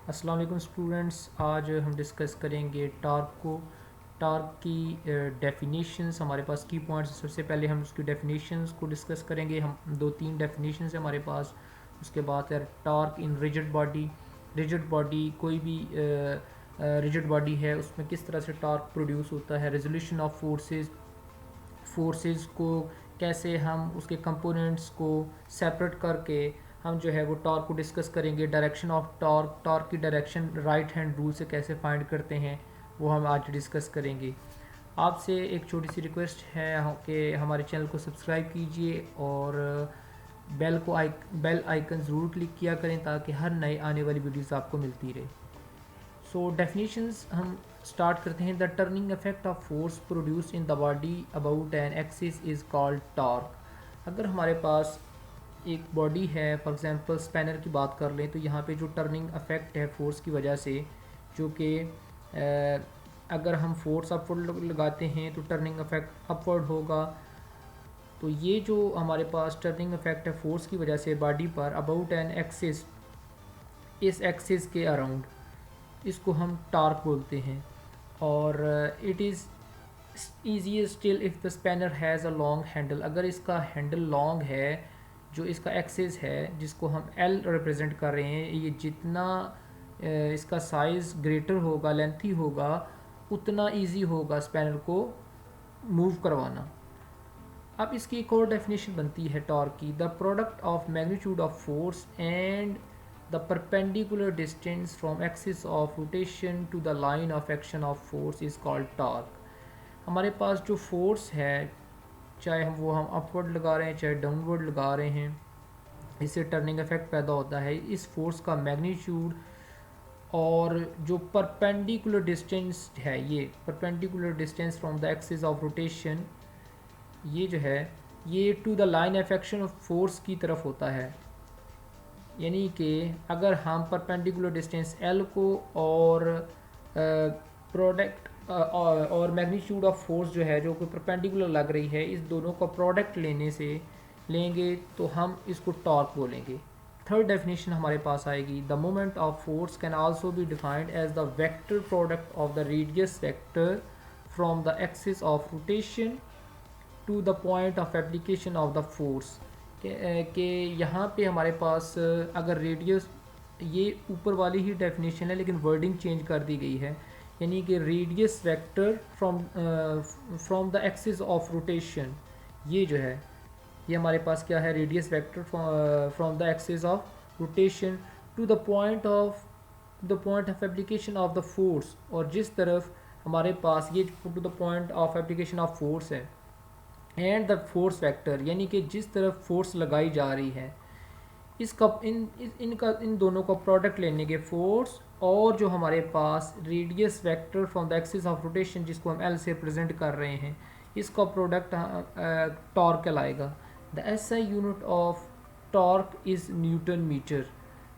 अस्सलाम वालेकुम स्टूडेंट्स, आज हम डिस्कस करेंगे टार्क की डेफिनेशंस। हमारे पास की पॉइंट्स, सबसे पहले हम उसकी डेफिनेशंस को डिस्कस करेंगे। हम दो तीन डेफिनेशंस है हमारे पास। उसके बाद है torque in rigid body. Rigid body, कोई भी रिजिड बॉडी है उसमें किस तरह से टार्क प्रोड्यूस होता है। रेजोल्यूशन ऑफ फोर्सेस को कैसे हम उसके कंपोनेंट्स को सेपरेट करके हम जो है वो टॉर्क को डिस्कस करेंगे। डायरेक्शन ऑफ टॉर्क की डायरेक्शन राइट हैंड रूल से कैसे फाइंड करते हैं वो हम आज डिस्कस करेंगे। आपसे एक छोटी सी रिक्वेस्ट है कि हमारे चैनल को सब्सक्राइब कीजिए और बेल आइकन ज़रूर क्लिक किया करें ताकि हर नए आने वाली वीडियोस आपको मिलती रहे। सो डेफिनेशंस हम स्टार्ट करते हैं। The turning effect of force produce in the body about an axis is called torque. अगर हमारे पास एक बॉडी है, फॉर एग्जांपल स्पैनर की बात कर लें, तो यहाँ पे जो टर्निंग इफेक्ट है फोर्स की वजह से, जो कि अगर हम फोर्स अपवर्ड लगाते हैं तो टर्निंग इफेक्ट अपवर्ड होगा। तो ये जो हमारे पास टर्निंग इफेक्ट है फोर्स की वजह से बॉडी पर अबाउट एन एक्सिस, इस एक्सिस के अराउंड, इसको हम टार्क बोलते हैं। और it is easy still if the spanner has a long handle. अगर इसका हैंडल लॉन्ग है, जो इसका एक्सिस है जिसको हम एल रिप्रेजेंट कर रहे हैं, ये जितना इसका साइज़ ग्रेटर होगा, लेंथी होगा, उतना इजी होगा स्पैनर को मूव करवाना। अब इसकी एक और डेफिनेशन बनती है टॉर्क की। The product of magnitude of force and the perpendicular distance from axis of rotation to the line of action of force is called torque. हमारे पास जो फोर्स है, चाहे हम अपवर्ड लगा रहे हैं चाहे डाउनवर्ड लगा रहे हैं, इससे टर्निंग इफेक्ट पैदा होता है। इस फोर्स का मैग्नीट्यूड और जो परपेंडिकुलर डिस्टेंस है, ये perpendicular distance from the axis of rotation, ये जो है ये to the line of action of force की तरफ होता है। यानी कि अगर हम परपेंडिकुलर डिस्टेंस एल को और प्रोडक्ट और मैग्नीट्यूड ऑफ फोर्स जो है, जो कि परपेंडिकुलर लग रही है, इस दोनों का प्रोडक्ट लेंगे तो हम इसको टॉर्क बोलेंगे। थर्ड डेफिनेशन हमारे पास आएगी। The moment of force can also be defined as the vector product of the radius vector from the axis of rotation to the point of application of the force. कि यहाँ पे हमारे पास अगर radius, ये ऊपर वाली ही डेफिनेशन है लेकिन वर्डिंग चेंज कर दी गई है। यानी कि radius vector from the axis of rotation, ये जो है ये हमारे पास क्या है, radius vector from the axis of rotation to the point of application of the force. और जिस तरफ हमारे पास ये to the point of application of force है, एंड द फोर्स वेक्टर, यानी कि जिस तरफ फोर्स लगाई जा रही है, इसका इन दोनों का प्रोडक्ट लेने के फोर्स और जो हमारे पास radius vector from the axis of rotation जिसको हम एल से प्रेजेंट कर रहे हैं, इसका प्रोडक्ट टॉर्क कहलाएगा। The SI unit of torque is newton metre.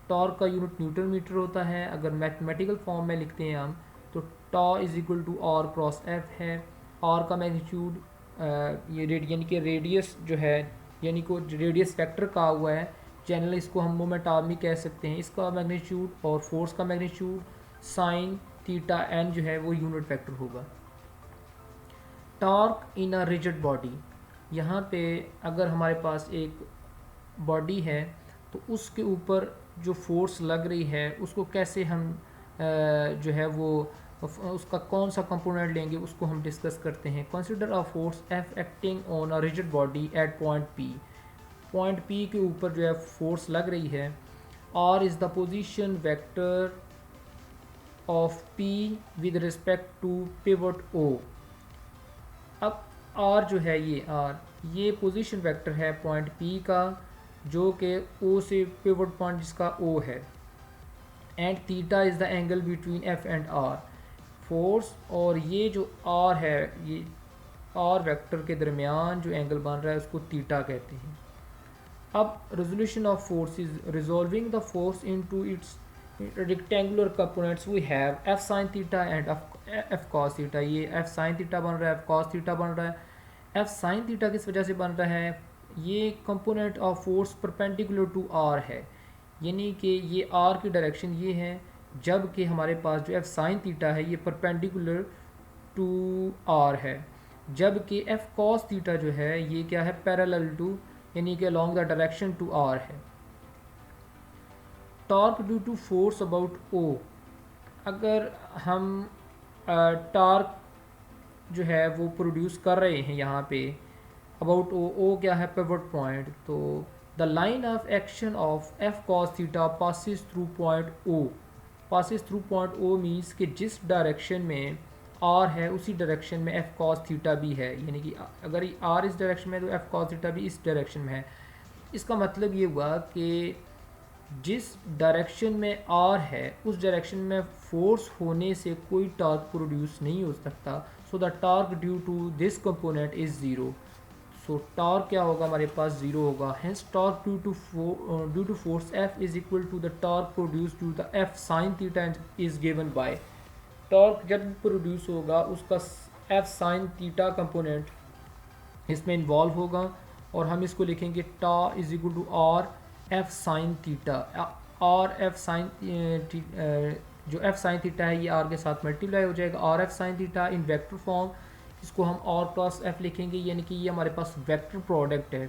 Torque का यूनिट न्यूटन मीटर होता है। अगर मैथमेटिकल फॉर्म में लिखते हैं हम, तो tau is equal to R cross F है। आर का मैग्नीट्यूड यानी कि रेडियस जो है, यानी को रेडियस वेक्टर कहा हुआ है, जनरल इसको हम मोमेंट आर्मी कह सकते हैं, इसका मैग्नीट्यूड, और फोर्स का मैग्नीट्यूड साइन थीटा एन जो है वो यूनिट वेक्टर होगा। Torque in a rigid body, यहाँ पे अगर हमारे पास एक बॉडी है तो उसके ऊपर जो फोर्स लग रही है उसको कैसे हम जो है वो उसका कौन सा कंपोनेंट लेंगे उसको हम डिस्कस करते हैं। Consider a force F acting on a rigid body at point P. Point P के ऊपर जो है फोर्स लग रही है। R is the position vector of P with respect to pivot O. अब आर जो है, ये पोजीशन वेक्टर है पॉइंट पी का, जो कि ओ से पिवट पॉइंट जिसका ओ है, and theta is the angle between F and R. Force और ये जो आर है, ये आर वेक्टर के दरमियान जो एंगल बन रहा है उसको थीटा कहते हैं। अब resolution of force is resolving the force into its rectangular components we have F sine theta and F cos theta. ये एफ साइन थीटा बन रहा है, एफ कॉस थीटा बन रहा है। एफ साइन थीटा किस वजह से बन रहा है, ये component of force perpendicular to R है, यानी कि ये आर की डायरेक्शन ये है, जबकि हमारे पास जो एफ साइन थीटा है ये परपेंडिकुलर टू आर है, जबकि एफ कॉस थीटा जो है ये क्या है, पैरेलल टू यानी कि along the direction to R है। Torque due to force about O, अगर हम टॉर्क जो है वो प्रोड्यूस कर रहे हैं यहाँ पे अबाउट ओ, ओ क्या है, पिवट पॉइंट, तो the line of action of F cos theta passes through point O, passes through point O means कि जिस डायरेक्शन में आर है उसी डायरेक्शन में एफ कॉस थीटा भी है, यानी कि अगर आर इस डायरेक्शन में है तो एफ कॉस थीटा भी इस डायरेक्शन में है। इसका मतलब ये हुआ कि जिस डायरेक्शन में आर है उस डायरेक्शन में फोर्स होने से कोई टॉर्क प्रोड्यूस नहीं हो सकता, so the torque due to this component is zero. So torque क्या होगा, हमारे पास ज़ीरो होगा। Hence torque due to force F is equal to the torque produce to the F sine theta is given by, torque जब produce होगा उसका F sine theta component इसमें involve होगा और हम इसको लिखेंगे tau is equal to R F sine theta. R F sine जो एफ साइन थीटा है ये आर के साथ मल्टीप्लाई हो जाएगा, are F sine theta in vector form, इसको हम आर प्लस एफ लिखेंगे, यानी कि ये हमारे पास वेक्टर प्रोडक्ट है।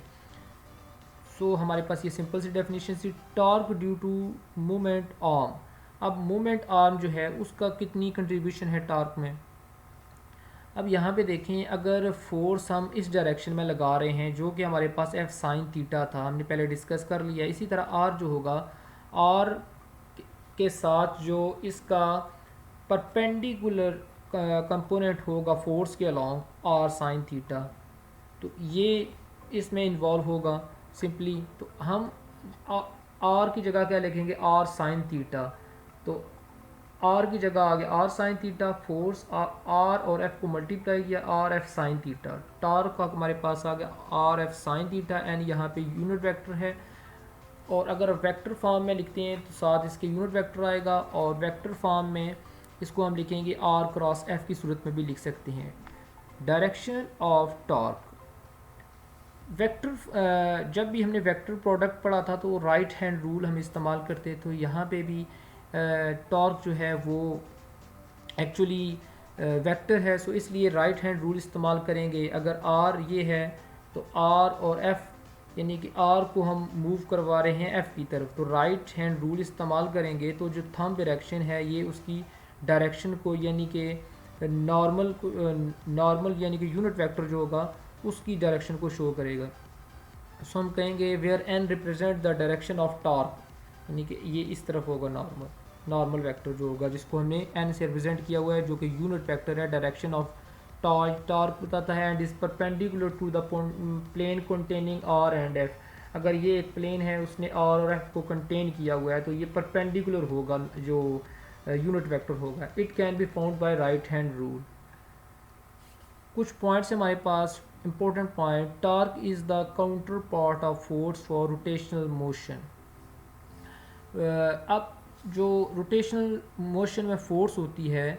सो हमारे पास ये सिंपल सी डेफिनेशन थी, torque due to movement arm. अब मूवमेंट आर्म जो है उसका कितनी कंट्रीब्यूशन है टॉर्क में। अब यहाँ पे देखें, अगर फोर्स हम इस डायरेक्शन में लगा रहे हैं जो कि हमारे पास एफ साइन थीटा था, हमने पहले डिस्कस कर लिया, इसी तरह आर जो होगा, आर के साथ जो इसका परपेंडिकुलर कंपोनेंट होगा फोर्स के अलोंग आर साइन थीटा, तो ये इसमें इन्वॉल्व होगा सिंपली। तो हम आर की जगह क्या लिखेंगे, आर साइन थीटा, तो आर की जगह आ गया R sine theta, force R और एफ को मल्टीप्लाई किया R F sine theta, torque का हमारे पास आ गया R F sine theta, and यहाँ पे यूनिट वेक्टर है, और अगर वेक्टर फॉर्म में लिखते हैं तो साथ इसके यूनिट वेक्टर आएगा, और वेक्टर फॉर्म में इसको हम लिखेंगे आर क्रॉस एफ की सूरत में भी लिख सकते हैं। डायरेक्शन ऑफ टॉर्क, वेक्टर जब भी हमने वेक्टर प्रोडक्ट पढ़ा था तो राइट हैंड रूल हम इस्तेमाल करते, तो यहाँ पे भी टॉर्क जो है वो एक्चुअली वेक्टर है, सो इसलिए राइट हैंड रूल इस्तेमाल करेंगे। अगर आर ये है तो आर और एफ यानी कि आर को हम मूव करवा रहे हैं एफ की तरफ, तो राइट हैंड रूल इस्तेमाल करेंगे, तो जो थंब डायरेक्शन है ये उसकी डायरेक्शन को यानी कि नॉर्मल यानी कि यूनिट वेक्टर जो होगा उसकी डायरेक्शन को शो करेगा। सो हम कहेंगे where N represent the direction of torque, यानी कि ये इस तरफ होगा नॉर्मल वेक्टर जो होगा जिसको हमने एन से रिप्रेजेंट किया हुआ है, जो कि यूनिट वेक्टर है। डायरेक्शन ऑफ टॉर्क बताता है and is perpendicular to the plane containing R and F, अगर ये एक प्लेन है उसने आर और एफ को कंटेन किया हुआ है तो ये परपेंडिकुलर होगा जो यूनिट वेक्टर होगा। It can be found by right hand rule. कुछ पॉइंट्स हमारे पास important point, torque is the counterpart of force for rotational motion. अब जो रोटेशनल मोशन में फोर्स होती है,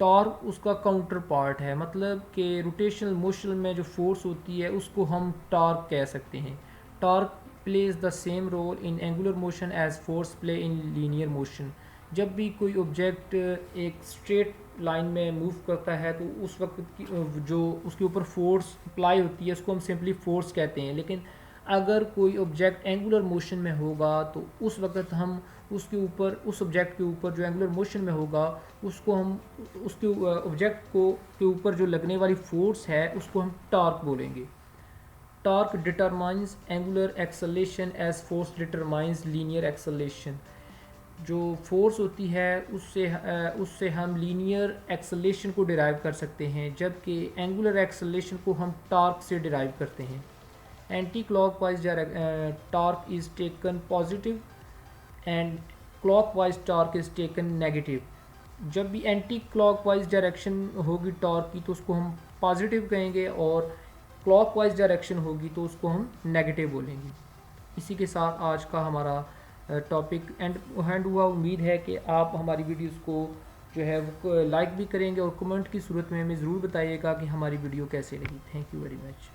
टॉर्क उसका काउंटर पार्ट है, मतलब कि रोटेशनल मोशन में जो फोर्स होती है उसको हम टॉर्क कह सकते हैं। Torque plays the same role in angular motion as force play in linear motion. जब भी कोई ऑब्जेक्ट एक स्ट्रेट लाइन में मूव करता है तो उस वक्त की जो उसके ऊपर फोर्स अप्लाई होती है उसको हम सिंपली फोर्स कहते हैं, लेकिन अगर कोई ऑब्जेक्ट एंगुलर मोशन में होगा तो उस वक्त हम उसके ऊपर उस ऑब्जेक्ट के ऊपर जो एंगुलर मोशन में होगा उसको हम उसके ऑब्जेक्ट को के ऊपर जो लगने वाली फोर्स है उसको हम टॉर्क बोलेंगे। Torque determines angular acceleration as force determines linear acceleration. जो फोर्स होती है उससे हम लीनियर एक्सेलरेशन को डिराइव कर सकते हैं, जबकि एंगुलर एक्सेलरेशन को हम टॉर्क से डिराइव करते हैं। Anti clockwise torque is taken positive and clockwise torque is taken negative. जब भी एंटी क्लॉकवाइज डायरेक्शन होगी टॉर्क की तो उसको हम पॉजिटिव कहेंगे, और क्लॉकवाइज डायरेक्शन होगी तो उसको हम नेगेटिव बोलेंगे। इसी के साथ आज का हमारा टॉपिक हैंड हुआ। उम्मीद है कि आप हमारी वीडियोस को जो है वो लाइक भी करेंगे और कमेंट की सूरत में हमें ज़रूर बताइएगा कि हमारी वीडियो कैसे लगी। Thank you very much.